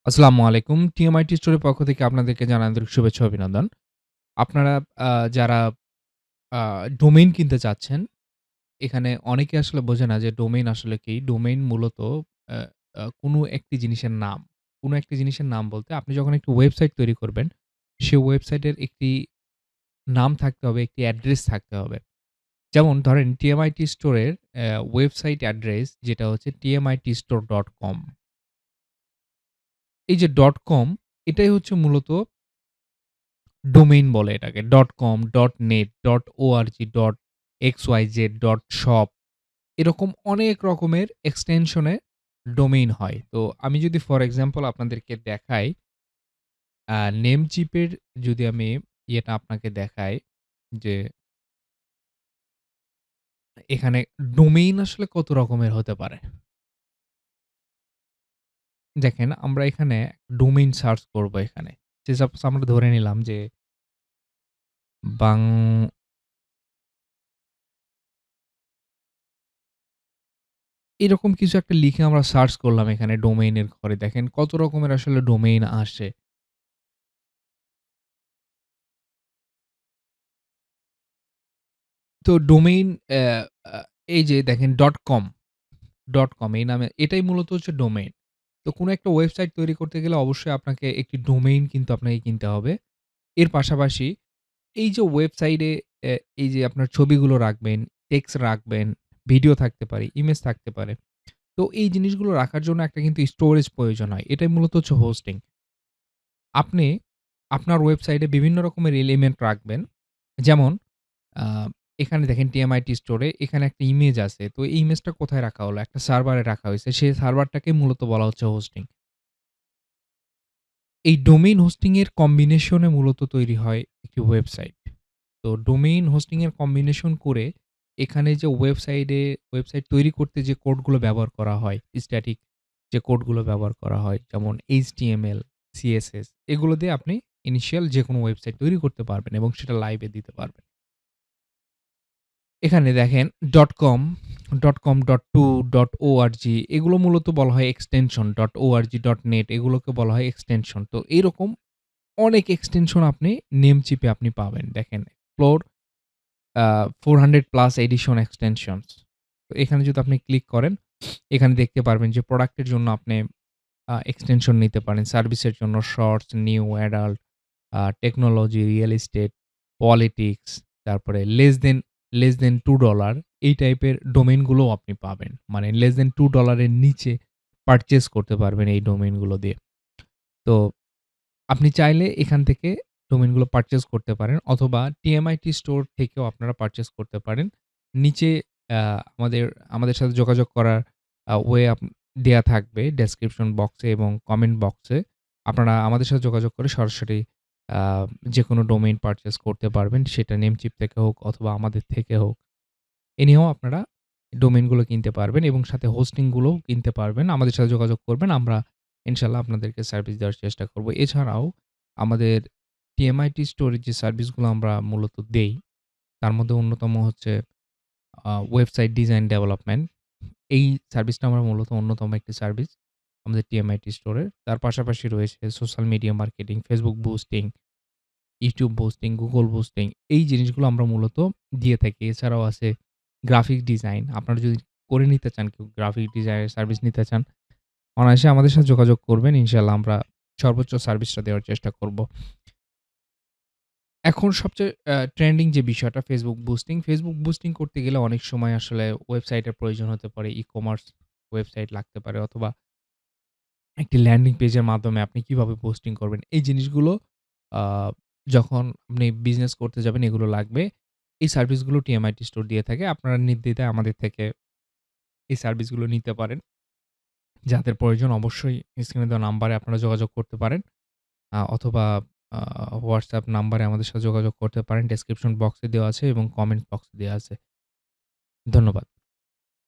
আসসালামু আলাইকুম। টিএমআইটি স্টোরের পক্ষ থেকে আপনাদেরকে জানাই আন্তরিক শুভেচ্ছা ও অভিনন্দন। আপনারা যারা আ ডোমেইন কিনতে চাচ্ছেন, এখানে অনেকে আসলে বোঝে না যে ডোমেইন আসলে কি? ডোমেইন মূলত আ আ কোনো একটি জিনিসের নাম। কোনো একটি জিনিসের নাম বলতে আপনি যখন একটি ওয়েবসাইট তৈরি করবেন, সে ওয়েবসাইটের একটি নাম থাকতে হবে, একটি অ্যাড্রেস থাকতে হবে। যেমন ধরেন টিএমআইটি স্টোরের ওয়েবসাইট অ্যাড্রেস যেটা হচ্ছে tmitstore.com। এই যে .com এটাই হচ্ছে মূলত ডোমেইন বলে এটাকে। .com, .net, .org, .xyz, .shop এরকম অনেক রকমের এক্সটেনশনে ডোমেইন হয়। তো আমি যদি ফর এক্সাম্পল আপনাদেরকে দেখাই, নেমচিপের যদি আমি ইয়েটা আপনাকে দেখাই যে এখানে ডোমেইন আসলে কত রকমের হতে পারে। দেখেন আমরা এখানে ডোমেইন সার্চ করব এখানে। যে সাপোজ আমরা ধরে নিলাম যে বাং এরকম কিছু একটা লিখে আমরা সার্চ করলাম এখানে ডোমেইনের ঘরে। দেখেন কত রকমের আসলে ডোমেইন আসে। তো ডোমেইন আ এই যে দেখেন .com এই নামে এটাই মূলত হচ্ছে ডোমেইন। তো কোনো একটা ওয়েবসাইট তৈরি করতে গেলে অবশ্যই আপনাকে একটি ডোমেইন কিন্তু আপনাকে কিনতে হবে। এর পাশাপাশি এই যে ওয়েবসাইটে এ এই যে আপনার ছবিগুলো রাখবেন, টেক্সট রাখবেন, ভিডিও থাকতে পারে, ইমেজ থাকতে পারে। তো এই জিনিসগুলো রাখার জন্য একটা কিন্তু স্টোরেজ প্রয়োজন হয়। এটাই মূলত হচ্ছে হোস্টিং। আপনি আপনার ওয়েবসাইটে বিভিন্ন রকমের এলিমেন্ট রাখবেন। যেমন আ এখানে দেখেন টিএমআইটি স্টোরে এখানে একটা ইমেজ আছে। তো এই ইমেজটা কোথায় রাখা হলো? একটা সার্ভারে রাখা হইছে। সেই সার্ভারটাকে মূলত বলা হচ্ছে হোস্টিং। এই ডোমেইন হোস্টিং এর কম্বিনেশনে মূলত তৈরি হয় একটি ওয়েবসাইট। তো ডোমেইন হোস্টিং এর কম্বিনেশন করে এখানে যে ওয়েবসাইট তৈরি করতে যে কোডগুলো ব্যবহার করা হয়, স্ট্যাটিক যে কোডগুলো ব্যবহার করা হয় যেমন HTML, CSS এগুলো দিয়ে আপনি ইনিশিয়াল যেকোনো ওয়েবসাইট তৈরি করতে পারবেন এবং সেটা লাইভে দিতে পারবেন। এখানে দেখেন .com, .com.to, .org এগুলো মূলত বলা হয় এক্সটেনশন। .org, .net এগুলোকে বলা হয় এক্সটেনশন। তো এইরকম অনেক এক্সটেনশন আপনি নেমচিপে আপনি পাবেন। দেখেন এক্সপ্লোর 400 প্লাস এডিশন এক্সটেনশনস। তো এখানে যদি আপনি ক্লিক করেন, এখানে দেখতে পারবেন যে প্রোডাক্টের জন্য আপনি এক্সটেনশন নিতে পারেন। সার্ভিসের জন্য shorts, new, adult, technology, real estate, politics, তারপরে লেস দেন $2 এই টাইপের ডোমেইন গুলোও আপনি পাবেন। মানে লেস দেন $2 এর নিচে পারচেজ করতে পারবেন এই ডোমেইন গুলো দিয়ে। তো আপনি চাইলে এখান থেকে ডোমেইনগুলো পারচেজ করতে পারেন অথবা টিএমআইটি স্টোর থেকেও আপনারা পারচেজ করতে পারেন। নিচে আ আমাদের আমাদের সাথে যোগাযোগ করার ওয়ে দেয়া থাকবে ডেসক্রিপশন বক্সে এবং কমেন্ট বক্সে। আপনারা আমাদের সাথে যোগাযোগ করে সরাসরি আ যেকোনো ডোমেইন পারচেজ করতে পারবেন। সেটা নেমচিপ থেকে হোক অথবা আমাদের থেকে হোক। এনিহাও আপনারা ডোমেইনগুলো কিনতে পারবেন এবং সাথে হোস্টিং গুলোও কিনতে পারবেন। আমাদের সাথে যোগাযোগ করবেন। আমরা ইনশাআল্লাহ আপনাদেরকে সার্ভিস দেওয়ার চেষ্টা করব। এছাড়াও আমাদের টিএমআইটি স্টোরের যে সার্ভিসগুলো আমরা মূলত দেই, তার মধ্যে অন্যতম হচ্ছে ওয়েবসাইট ডিজাইন ডেভেলপমেন্ট। এই সার্ভিসটা আমরা মূলত অন্যতম একটি সার্ভিস আমাদের টিএমআইটি স্টোরের। তার পাশাপাশি রয়েছে social media marketing, Facebook boosting, YouTube boosting, Google boosting এই জিনিসগুলো আমরা মূলত দিয়ে থাকি। এছাড়াও আছে গ্রাফিক ডিজাইন। আপনারা যদি করে নিতে চান, কেউ গ্রাফিক ডিজাইনের সার্ভিস নিতে চান, অনায়াসে আমাদের সাথে যোগাযোগ করবেন। ইনশাআল্লাহ আমরা সর্বোচ্চ সার্ভিসটা দেওয়ার চেষ্টা করব। এখন সবচেয়ে ট্রেন্ডিং যে বিষয়টা Facebook বুস্টিং করতে গেলে অনেক সময় আসলে ওয়েবসাইটের প্রয়োজন হতে পারে। ই-কমার্স ওয়েবসাইট লাগতে পারে অথবা একটি ল্যান্ডিং পেজের মাধ্যমে আপনি কিভাবে পোস্টিং করবেন। এই জিনিসগুলো আ যখন আপনি বিজনেস করতে যাবেন এগুলো লাগবে। এই সার্ভিসগুলো টিএমআইটি স্টোর দিয়ে থাকে। আপনারা নির্দ্বিধায় আমাদের থেকে এই সার্ভিসগুলো নিতে পারেন। যাদের প্রয়োজন অবশ্যই স্ক্রিনে দেওয়া নাম্বারে আপনারা যোগাযোগ করতে পারেন। অথবা আ WhatsApp নাম্বারে আমাদের সাথে যোগাযোগ করতে পারেন। ডেসক্রিপশন বক্সে দেওয়া আছে এবং কমেন্ট বক্সে দেওয়া আছে। ধন্যবাদ।